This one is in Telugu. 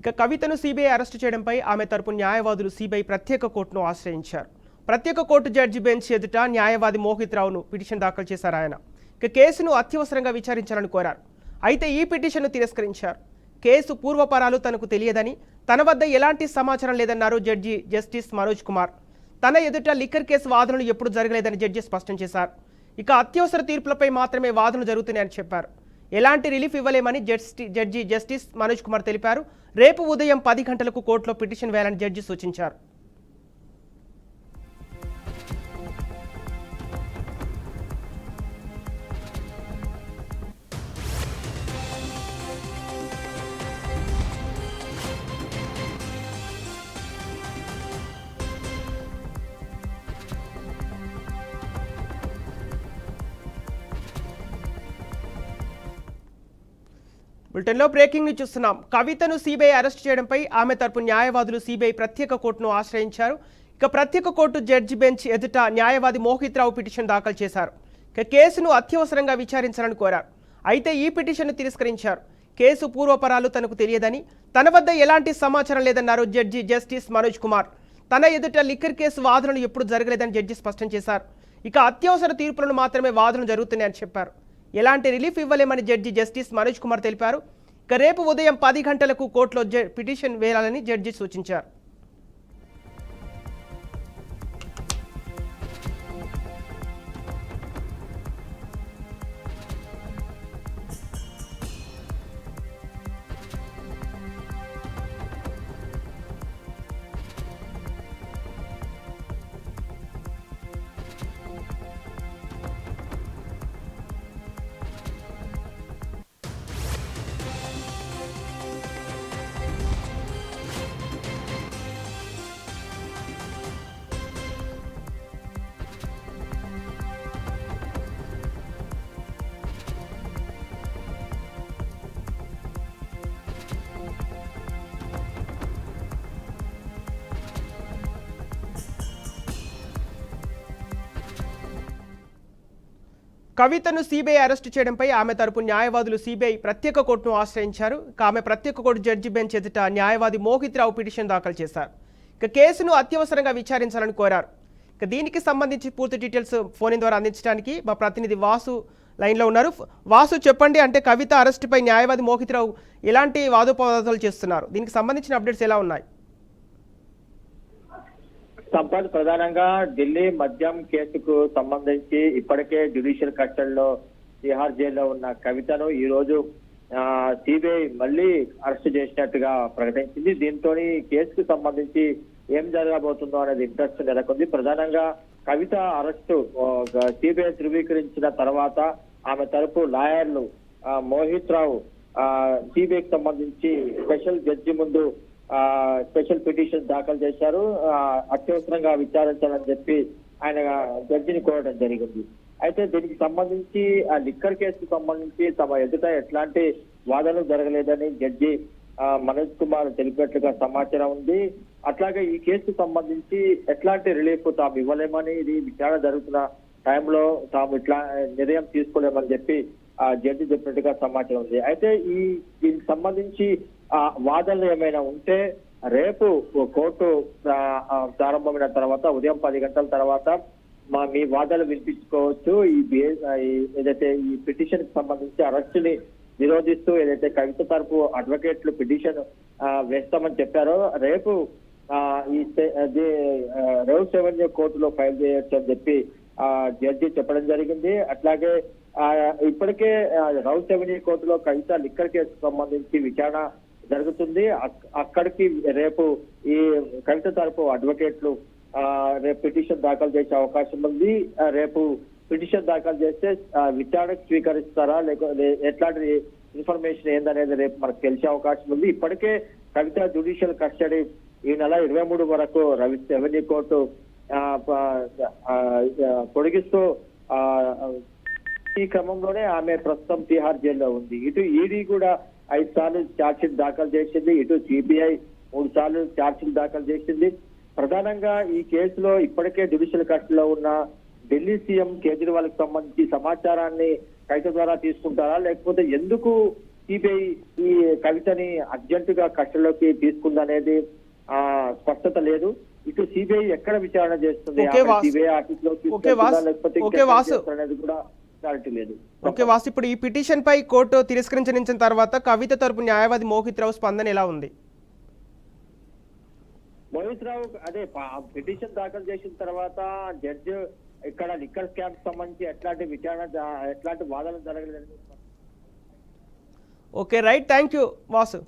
ఇక కవితను సిబిఐ అరెస్టు చేయడంపై ఆమె తరపు న్యాయవాదులు సిబిఐ ప్రత్యేక కోర్టును ఆశ్రయించారు. ప్రత్యేక కోర్టు జడ్జి బెంచ్ ఎదుట న్యాయవాది మోహిత్ రావును పిటిషన్ దాఖలు చేశారు. ఆయన ఇక కేసును అత్యవసరంగా విచారించాలని కోరారు. అయితే ఈ పిటిషన్ను తిరస్కరించారు. కేసు పూర్వపరాలు తనకు తెలియదని, తన వద్ద ఎలాంటి సమాచారం లేదన్నారు జడ్జి జస్టిస్ మనోజ్ కుమార్. తన ఎదుట లిక్కర్ కేసు వాదనలు ఎప్పుడు జరగలేదని జడ్జి స్పష్టం చేశారు. ఇక అత్యవసర తీర్పులపై మాత్రమే వాదనలు జరుగుతున్నాయని చెప్పారు. ఎలాంటి రిలీఫ్ ఇవ్వలేమని జడ్జి జస్టిస్ మనోజ్ కుమార్ తెలిపారు. రేపు ఉదయం 10 గంటలకు కోర్టులో పిటిషన్ వేయాలని జడ్జి సూచించారు. బులెటిన్లో బ్రేకింగ్ న్యూస్ చూస్తున్నాం. కవితను సిబిఐ అరెస్ట్ చేయడంపై ఆమె తరపు న్యాయవాదులు సిబిఐ ప్రత్యేక కోర్టును ఆశ్రయించారు. ఇక ప్రత్యేక కోర్టు జడ్జి బెంచ్ ఎదుట న్యాయవాది మోహిత్ రావు పిటిషన్ దాఖలు చేశారు. ఇక కేసును అత్యవసరంగా విచారించాలని కోరారు. అయితే ఈ పిటిషన్ను తిరస్కరించారు. కేసు పూర్వపరాలు తనకు తెలియదని, తన వద్ద ఎలాంటి సమాచారం లేదన్నారు జడ్జి జస్టిస్ మనోజ్ కుమార్. తన ఎదుట లిక్కర్ కేసు వాదనలు ఎప్పుడు జరగలేదని జడ్జి స్పష్టం చేశారు. ఇక అత్యవసర తీర్పులను మాత్రమే వాదనలు జరుగుతున్నాయని చెప్పారు. ఎలాంటి రిలీఫ్ ఇవ్వలేమని జడ్జి జస్టిస్ మనోజ్ కుమార్ తెలిపారు. ఇక రేపు ఉదయం 10 గంటలకు కోర్టులో పిటిషన్ వేయాలని జడ్జి సూచించారు. కవితను సిబిఐ అరెస్టు చేయడంపై ఆమె తరపు న్యాయవాదులు సిబిఐ ప్రత్యేక కోర్టును ఆశ్రయించారు. ఆమె ప్రత్యేక కోర్టు జడ్జి బెంచ్ ఎదుట న్యాయవాది మోహిత్ రావు పిటిషన్ దాఖలు చేశారు. ఇక కేసును అత్యవసరంగా విచారించాలని కోరారు. ఇక దీనికి సంబంధించి పూర్తి డీటెయిల్స్ ఫోన్ ద్వారా అందించడానికి మా ప్రతినిధి వాసు లైన్లో ఉన్నారు. వాసు, చెప్పండి, అంటే కవిత అరెస్టుపై న్యాయవాది మోహిత్ రావు ఎలాంటి వాదోపవాదాలు చేస్తున్నారు? దీనికి సంబంధించిన అప్డేట్స్ ఎలా ఉన్నాయి? సంపత్, ప్రధానంగా ఢిల్లీ మద్యం కేసుకు సంబంధించి ఇప్పటికే జ్యుడిషియల్ కస్టడీలో తిహార్ జైల్లో ఉన్న కవితను ఈ రోజు సిబిఐ మళ్ళీ అరెస్ట్ చేసినట్టుగా ప్రకటించింది. దీంతో కేసుకు సంబంధించి ఏం జరగబోతుందో అనేది ఇంట్రెస్ట్ నెలకొంది. ప్రధానంగా కవిత అరెస్టు సిబిఐ ధృవీకరించిన తర్వాత ఆమె తరపు లాయర్లు మోహిత్ రావు సిబిఐకి సంబంధించి స్పెషల్ జడ్జి ముందు స్పెషల్ పిటిషన్ దాఖలు చేశారు. అత్యవసరంగా విచారించాలని చెప్పి ఆయన జడ్జిని కోరడం జరిగింది. అయితే దీనికి సంబంధించి ఆ లిక్కర్ కేసుకు సంబంధించి తమ ఎదుట ఎట్లాంటి వాదనలు జరగలేదని జడ్జి మనోజ్ కుమార్ తెలిపినట్లుగా సమాచారం ఉంది. అట్లాగే ఈ కేసుకు సంబంధించి ఎట్లాంటి రిలీఫ్ తాము ఇవ్వలేమని, ఇది విచారణ జరుగుతున్న టైంలో తాము ఇట్లా నిర్ణయం తీసుకోలేమని చెప్పి జడ్జి చెప్పినట్టుగా సమాచారం ఉంది. అయితే దీనికి సంబంధించి వాదనలు ఏమైనా ఉంటే రేపు కోర్టు ప్రారంభమైన తర్వాత ఉదయం 10 గంటల తర్వాత మీ వాదనలు వినిపించుకోవచ్చు. ఏదైతే ఈ పిటిషన్ కి సంబంధించి అరెస్టుని నిరోధిస్తూ ఏదైతే కవిత తరపు అడ్వకేట్లు పిటిషన్ వేస్తామని చెప్పారో రేపు రౌస్ రెవెన్యూ కోర్టులో ఫైల్ చేయొచ్చు అని చెప్పి జడ్జి చెప్పడం జరిగింది. అట్లాగే ఇప్పటికే రౌస్ రెవెన్యూ కోర్టులో కవిత లిక్కర్ కేసుకు సంబంధించి విచారణ జరుగుతుంది. అక్కడికి రేపు ఈ కవిత తరపు అడ్వకేట్లు రేపు పిటిషన్ దాఖలు చేసే అవకాశం ఉంది. రేపు పిటిషన్ దాఖలు చేస్తే విచారణకు స్వీకరిస్తారా లేకపోతే ఎట్లాంటి ఇన్ఫర్మేషన్ ఏందనేది రేపు మనకు తెలిసే అవకాశం ఉంది. ఇప్పటికే కవిత జ్యుడిషియల్ కస్టడీ ఈ నెల 23 వరకు రెవెన్యూ కోర్టు పొడిగిస్తూ ఈ క్రమంలోనే ఆమె ప్రస్తుతం తిహార్ జైల్లో ఉంది. ఇటు ఈడీ కూడా 5 సార్లు ఛార్జ్షీట్ దాఖలు చేసింది. ఇటు సిబిఐ 3 సార్లు ఛార్జ్షీట్ దాఖలు చేసింది. ప్రధానంగా ఈ కేసులో ఇప్పటికే జ్యుడిషియల్ కస్టడీలో ఉన్న ఢిల్లీ సీఎం కేజ్రీవాల్ కి సంబంధించి సమాచారాన్ని కవిత ద్వారా తీసుకుంటారా, లేకపోతే ఎందుకు సిబిఐ ఈ కవితని అర్జెంటుగా కస్టడీలోకి తీసుకుందనేది స్పష్టత లేదు. ఇటు సిబిఐ ఎక్కడ విచారణ చేస్తుంది, ఓకే వాసు. సిబిఐ ఆఫీస్ లోకి ఓకే వాసు. లేకపోతే ఓకే వాసు. అనేది కూడా క్లారిటీ లేదు. ఓకే వాసు, ఇప్పుడు ఈ పిటిషన్ పై కోర్టు తిరస్కరించిన తర్వాత కవిత తరపు న్యాయవాది మోహిత్ రావు స్పందన ఎలా ఉంది? మోహిత్ రావు అదే పిటిషన్ దాఖలు చేసిన తర్వాత జడ్జి ఇక్కడ లిక్కర్ స్కామ్ సంబంధించి ఎట్లాంటి వాదనలు జరగలేదని. Okay right, thank you Vasu.